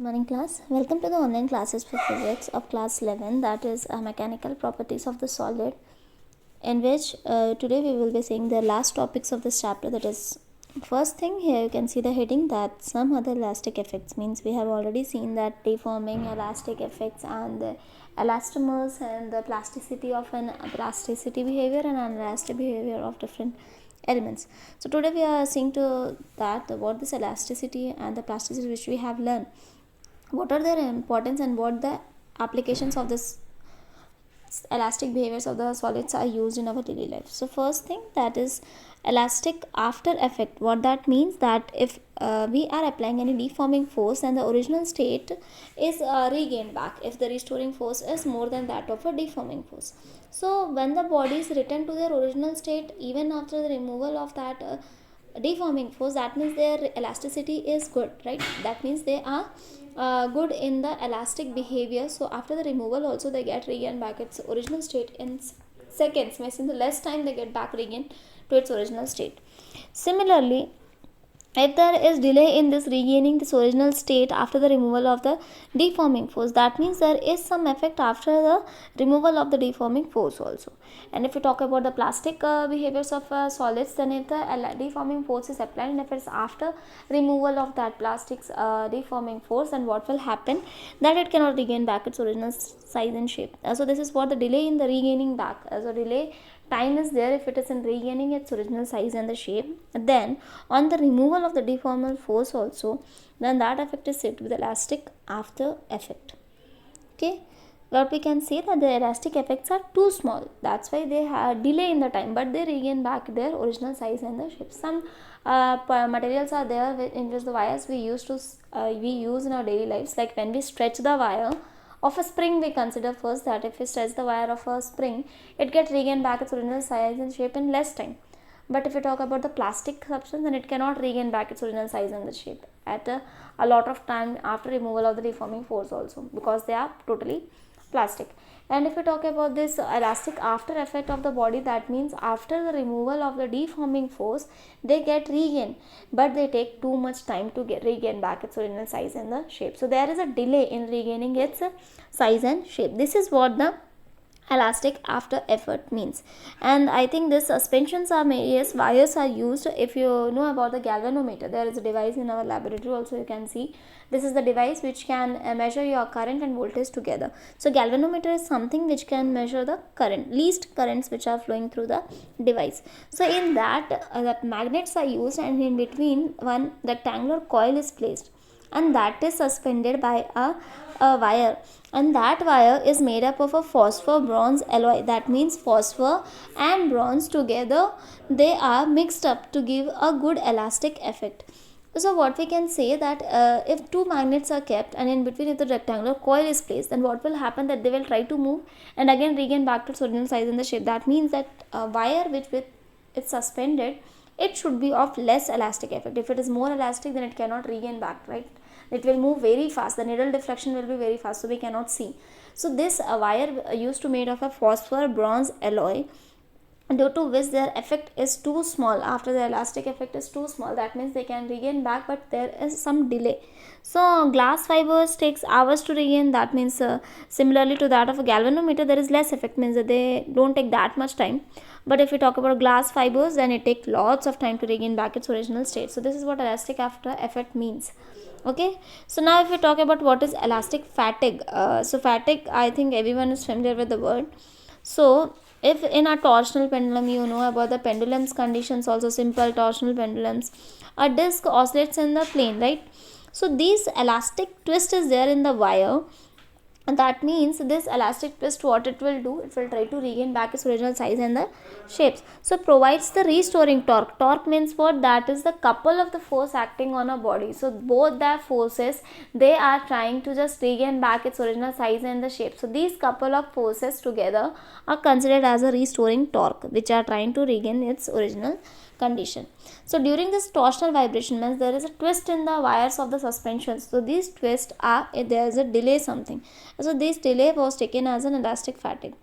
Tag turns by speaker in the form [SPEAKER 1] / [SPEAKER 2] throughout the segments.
[SPEAKER 1] Good morning class. Welcome to the online classes for physics of class 11, that is mechanical properties of the solid, in which today we will be seeing the last topics of this chapter. That is, first thing here you can see the heading that some other elastic effects, means we have already seen that deforming elastic effects and the elastomers and the plasticity of an plasticity behavior and inelastic behavior of different elements. So today we are seeing to that what this elasticity and the plasticity which we have learned, what are their importance and what the applications of this elastic behaviors of the solids are used in our daily life. So first thing, that is elastic after effect. What that means, that if we are applying any deforming force and the original state is regained back if the restoring force is more than that of a deforming force. So when the bodies return to their original state even after the removal of that deforming force, that means their elasticity is good, right? That means they are good in the elastic behavior. So after the removal also they get regained back its original state in seconds, means in the less time they get back regained to its original state. Similarly, if there is delay in this regaining this original state after the removal of the deforming force, that means there is some effect after the removal of the deforming force also. And if we talk about the plastic behaviors of solids, then if the deforming force is applied and if it's after removal of that plastic's deforming force, then what will happen, that it cannot regain back its original size and shape. So this is what the delay in the regaining back, so delay time is there if it is in regaining its original size and the shape. Then on the removal of the deforming force also, then that effect is said to be the elastic after effect. Okay, what we can say, that the elastic effects are too small, that's why they have delay in the time, but they regain back their original size and the shape. Some materials are there in which the wires we use in our daily lives, like when we stretch the wire of a spring, we consider first that if we stretch the wire of a spring, it gets regained back its original size and shape in less time. But if we talk about the plastic substance, then it cannot regain back its original size and the shape at a lot of time after removal of the deforming force also, because they are totally plastic. And if we talk about this elastic after effect of the body, that means after the removal of the deforming force, they get regained, but they take too much time to regain back its original size and the shape. So there is a delay in regaining its size and shape. This is what the elastic after effort means. And I think this suspensions are made, yes, wires are used. If you know about the galvanometer, there is a device in our laboratory also, you can see this is the device which can measure your current and voltage together. So galvanometer is something which can measure the current, least currents which are flowing through the device. So in that magnets are used, and in between one rectangular coil is placed, and that is suspended by a wire, and that wire is made up of a phosphor bronze alloy. That means phosphor and bronze together, they are mixed up to give a good elastic effect. So what we can say, that if two magnets are kept and in between if the rectangular coil is placed, then what will happen, that they will try to move and again regain back to its original size and the shape. That means that a wire which with it's suspended, it should be of less elastic effect. If it is more elastic, then it cannot regain back, right? It will move very fast, the needle deflection will be very fast, so we cannot see. So this wire used to made of a phosphor bronze alloy, due to which their effect is too small, after the elastic effect is too small, that means they can regain back, but there is some delay. So glass fibers takes hours to regain, that means similarly to that of a galvanometer, there is less effect, means that they don't take that much time. But if we talk about glass fibers, then it takes lots of time to regain back its original state. So this is what elastic after effect means. Okay, so now if we talk about what is elastic fatigue, so fatigue, I think everyone is familiar with the word. So if in a torsional pendulum, you know about the pendulum's conditions also, simple torsional pendulums, a disc oscillates in the plane, right? So this elastic twist is there in the wire, and that means this elastic twist, what it will do, it will try to regain back its original size and the shapes. So provides the restoring torque. Torque means what, that is the couple of the force acting on a body. So both the forces, they are trying to just regain back its original size and the shape. So these couple of forces together are considered as a restoring torque, which are trying to regain its original condition. So during this torsional vibration, means there is a twist in the wires of the suspensions. So these twists are, there is a delay something. So this delay was taken as an elastic fatigue.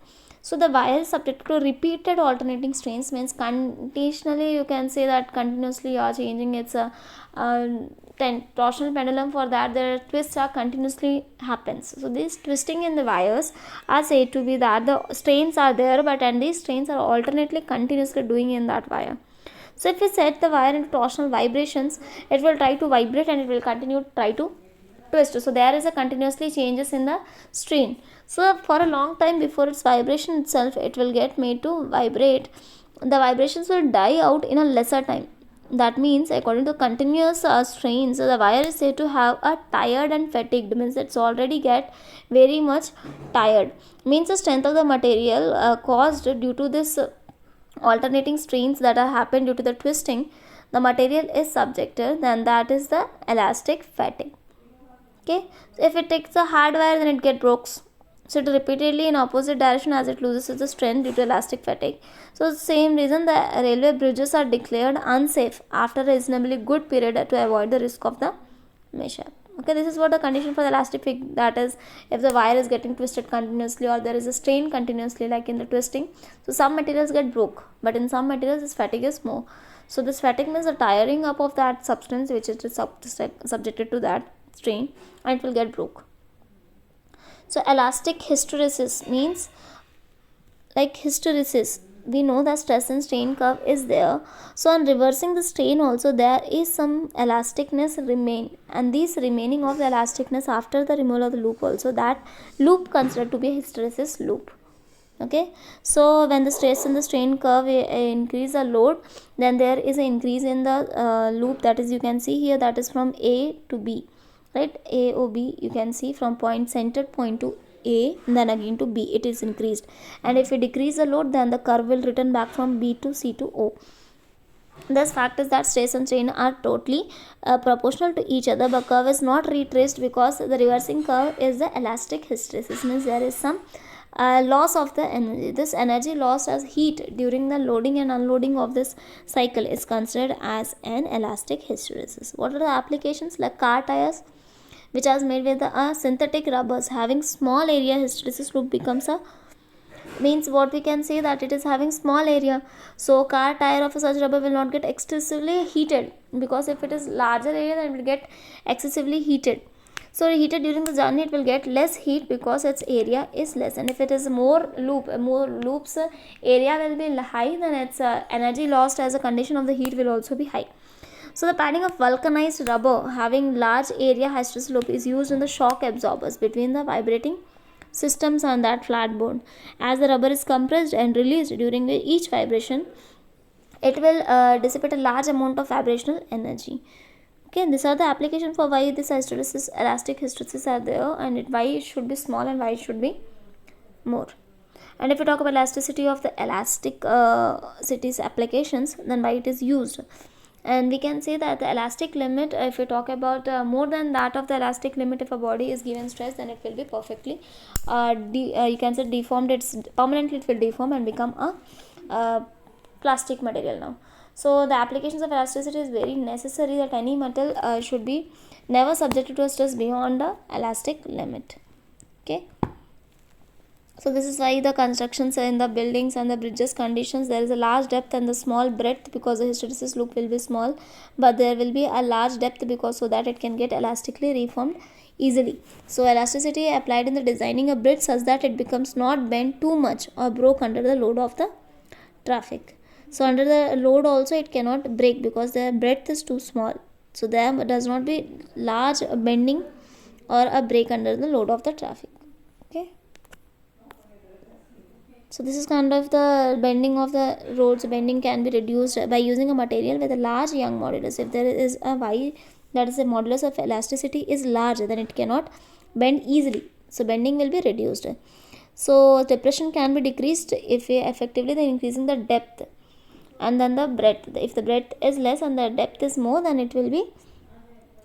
[SPEAKER 1] So the wire is subject to repeated alternating strains, means continuously, you can say that continuously you are changing its torsional pendulum, for that their twists are continuously happens. So this twisting in the wires are said to be that the strains are there, but and these strains are alternately continuously doing in that wire. So if we set the wire into torsional vibrations, it will try to vibrate and it will continue to try to twist. So there is a continuously changes in the strain. So for a long time before its vibration itself, it will get made to vibrate. The vibrations will die out in a lesser time. That means according to continuous strains, the wire is said to have a tired and fatigued, means it's already get very much tired, means the strength of the material caused due to this alternating strains that are happened due to the twisting, the material is subjected, then that is the elastic fatigue. Okay, so if it takes a hard wire, then it get broke. So it repeatedly in opposite direction as it loses its strength due to elastic fatigue. So same reason the railway bridges are declared unsafe after a reasonably good period to avoid the risk of the mishap. Okay, this is what the condition for the elastic fatigue, that is if the wire is getting twisted continuously or there is a strain continuously like in the twisting. So some materials get broke, but in some materials this fatigue is more. So this fatigue means the tiring up of that substance which is subjected to that strain, and it will get broke. So elastic hysteresis means, like hysteresis, we know that stress and strain curve is there. So on reversing the strain also there is some elasticness remain, and this remaining of the elasticness after the removal of the loop also, that loop considered to be a hysteresis loop. Okay, so when the stress and the strain curve increase the load, then there is an increase in the loop, that is you can see here, that is from A to B. Right, A or B, you can see from point centered point to A, then again to B, it is increased. And if we decrease the load, then the curve will return back from B to C to O. Thus fact is that stress and strain are totally proportional to each other, but curve is not retraced because the reversing curve is the elastic hysteresis, means there is some loss of the energy. This energy lost as heat during the loading and unloading of this cycle is considered as an elastic hysteresis. What are the applications? Like car tires, which is made with synthetic rubbers having small area, hysteresis loop becomes a, means what we can say that it is having small area. So car tire of such rubber will not get excessively heated, because if it is larger area then it will get excessively heated. So heated during the journey, it will get less heat because its area is less, and if it is more loops, area will be high, then its energy lost as a condition of the heat will also be high. So the padding of vulcanized rubber having large area hysteresis loop is used in the shock absorbers between the vibrating systems on that flat board. As the rubber is compressed and released during each vibration, it will dissipate a large amount of vibrational energy. Okay, these are the application for why this hysteresis, elastic hysteresis are there, and why it should be small and why it should be more. And if we talk about elasticity of the elastic cities applications, then why it is used. And we can say that the elastic limit, if we talk about more than that of the elastic limit, if a body is given stress, then it will be perfectly you can say deformed. It's permanently, it will deform and become a plastic material now. So the applications of elasticity is very necessary, that any metal should be never subjected to a stress beyond the elastic limit. Okay, so this is why the constructions in the buildings and the bridges conditions, there is a large depth and the small breadth, because the hysteresis loop will be small, but there will be a large depth because so that it can get elastically reformed easily. So elasticity applied in the designing a bridge such that it becomes not bent too much or broke under the load of the traffic. So under the load also it cannot break because the breadth is too small. So there does not be large bending or a break under the load of the traffic. Okay. So this is kind of the bending of the roads. Bending can be reduced by using a material with a large Young modulus. If there is a Y, that is the modulus of elasticity is large, then it cannot bend easily. So bending will be reduced. So depression can be decreased if effectively then increasing the depth and then the breadth. If the breadth is less and the depth is more, then it will be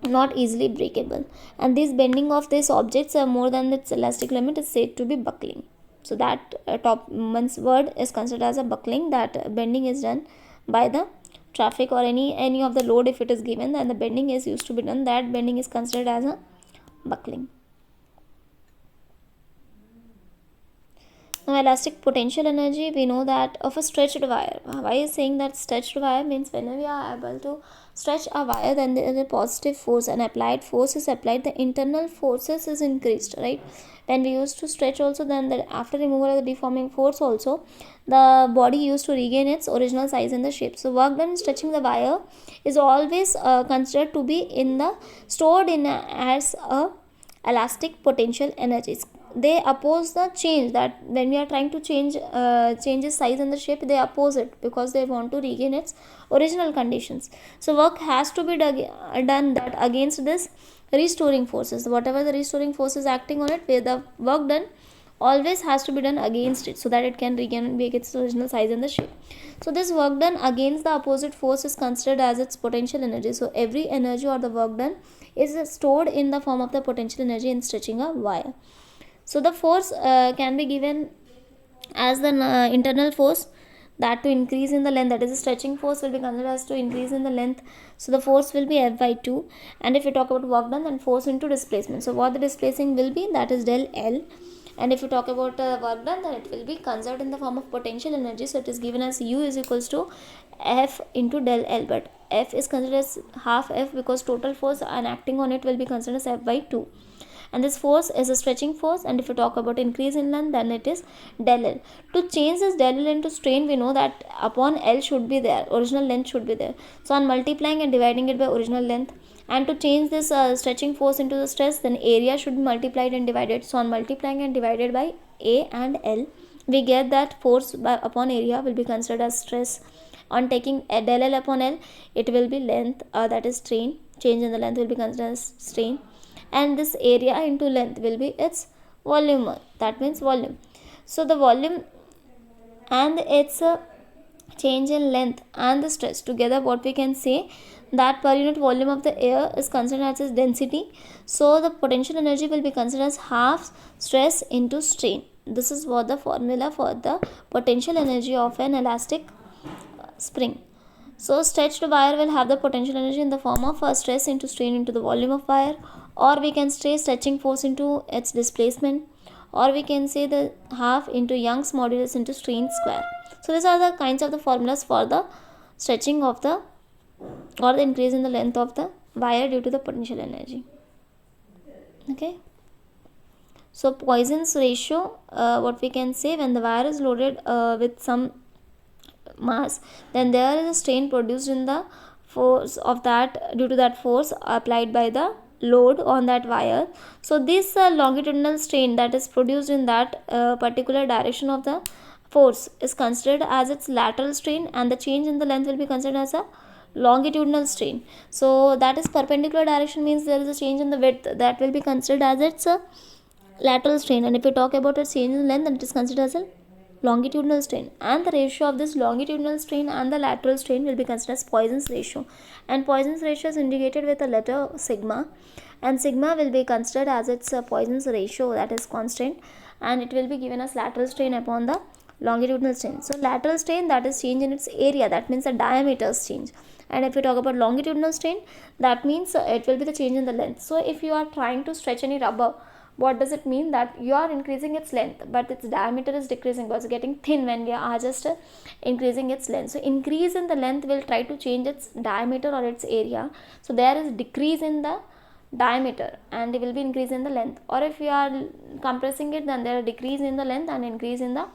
[SPEAKER 1] not easily breakable. And this bending of these objects are more than its elastic limit is said to be buckling. So that top one's word is considered as a buckling, that bending is done by the traffic or any of the load. If it is given, then the bending is used to be done, that bending is considered as a buckling. Now elastic potential energy, we know that of a stretched wire. Why is saying that stretched wire means whenever we are able to stretch a wire, then there is a positive force, and applied force is applied, the internal forces is increased, right? When we used to stretch also, then that after removal of the deforming force also, the body used to regain its original size and the shape. So work done in stretching the wire is always considered to be in the stored in as a elastic potential energies. They oppose the change, that when we are trying to change its size and the shape, they oppose it because they want to regain its original conditions. So work has to be done that against this restoring forces. Whatever the restoring force is acting on it, where the work done always has to be done against it, so that it can regain its original size and the shape. So this work done against the opposite force is considered as its potential energy. So every energy or the work done is stored in the form of the potential energy in stretching a wire. So the force can be given as the internal force, that to increase in the length, that is the stretching force will be considered as to increase in the length. So the force will be F by 2. And if we talk about work done, then force into displacement. So what the displacing will be, that is del L. And if you talk about work done, then it will be conserved in the form of potential energy. So it is given as U is equals to F into del L, but F is considered as half F because total force and acting on it will be considered as F by 2. And this force is a stretching force. And if you talk about increase in length, then it is del L. To change this del L into strain, we know that upon L should be there, original length should be there. So on multiplying and dividing it by original length, and to change this stretching force into the stress, then area should be multiplied and divided. So on multiplying and divided by A and L, we get that force upon area will be considered as stress. On taking del L upon L, it will be length, that is strain. Change in the length will be considered as strain. And this area into length will be its volume, that means volume. So the volume and its change in length and the stress together, what we can say, that per unit volume of the air is considered as its density. So the potential energy will be considered as half stress into strain. This is what the formula for the potential energy of an elastic spring. So stretched wire will have the potential energy in the form of stress into strain into the volume of wire, or we can say stretching force into its displacement, or we can say the half into Young's modulus into strain square. So these are the kinds of the formulas for the stretching of the or the increase in the length of the wire due to the potential energy. Okay. So Poisson's ratio, what we can say, when the wire is loaded with some mass, then there is a strain produced in the force of that, due to that force applied by the load on that wire. So this longitudinal strain that is produced in that particular direction of the force is considered as its lateral strain, and the change in the length will be considered as a longitudinal strain. So that is perpendicular direction, means there is a change in the width, that will be considered as its lateral strain. And if we talk about its change in length, then it is considered as a longitudinal strain. And the ratio of this longitudinal strain and the lateral strain will be considered as Poisson's ratio. And Poisson's ratio is indicated with the letter sigma, and sigma will be considered as its Poisson's ratio, that is constant, and it will be given as lateral strain upon the longitudinal strain. So lateral strain, that is change in its area, that means the diameter's change. And if you talk about longitudinal strain, that means it will be the change in the length. So if you are trying to stretch any rubber, what does it mean? That you are increasing its length, but its diameter is decreasing because it's getting thin when we are just increasing its length. So increase in the length will try to change its diameter or its area. So there is decrease in the diameter and it will be increase in the length. Or if you are compressing it, then there are decrease in the length and increase in the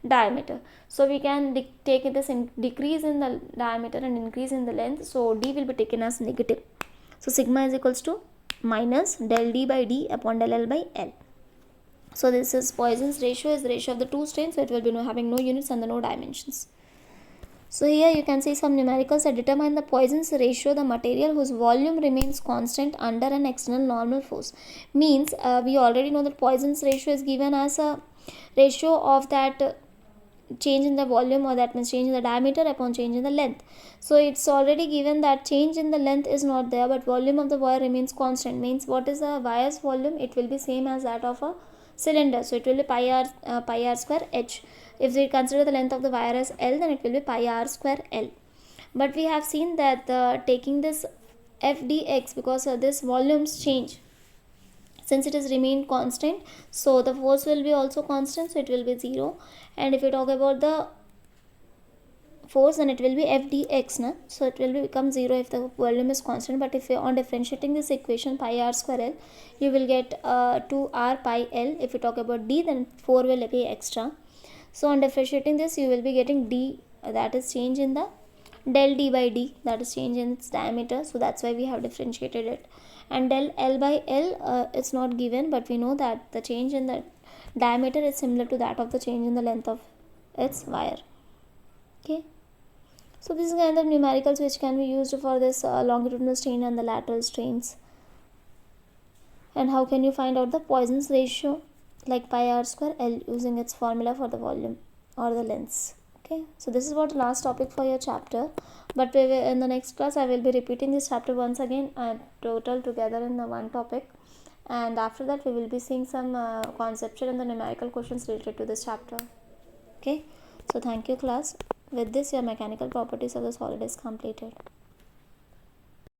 [SPEAKER 1] diameter. So we can take this decrease in the diameter and increase in the length. So D will be taken as negative. So sigma is equals to minus del D by D upon del L by L. So this is Poisson's ratio, is the ratio of the two strains, so it will be having no units and no dimensions. So here you can see some numericals that determine the Poisson's ratio, the material whose volume remains constant under an external normal force. Means we already know that Poisson's ratio is given as a ratio of that change in the volume, or that means change in the diameter upon change in the length. So it's already given that change in the length is not there, but volume of the wire remains constant. Means what is the wire's volume? It will be same as that of a cylinder. So it will be pi r square h. If we consider the length of the wire as L, then it will be pi r square L. But we have seen that taking this f dx, because this volumes change since it is remained constant, so the force will be also constant, so it will be 0. And if you talk about the force, then it will be f dx na, so it will become 0 if the volume is constant. But if you on differentiating this equation pi r square l, you will get 2r pi l. If you talk about d, then 4 will be extra. So on differentiating this, you will be getting d, that is change in the del d by d, that is change in its diameter, so that's why we have differentiated it. And del l by l, it's not given, but we know that the change in the diameter is similar to that of the change in the length of its wire. Okay, so this is kind of numericals which can be used for this longitudinal strain and the lateral strains. And how can you find out the Poisson's ratio, like pi r square l, using its formula for the volume or the lengths. Okay, so this is what the last topic for your chapter, but we will, in the next class I will be repeating this chapter once again total together in the one topic, and after that we will be seeing some conceptual and the numerical questions related to this chapter. Okay, so thank you class. With this, your mechanical properties of the solid is completed.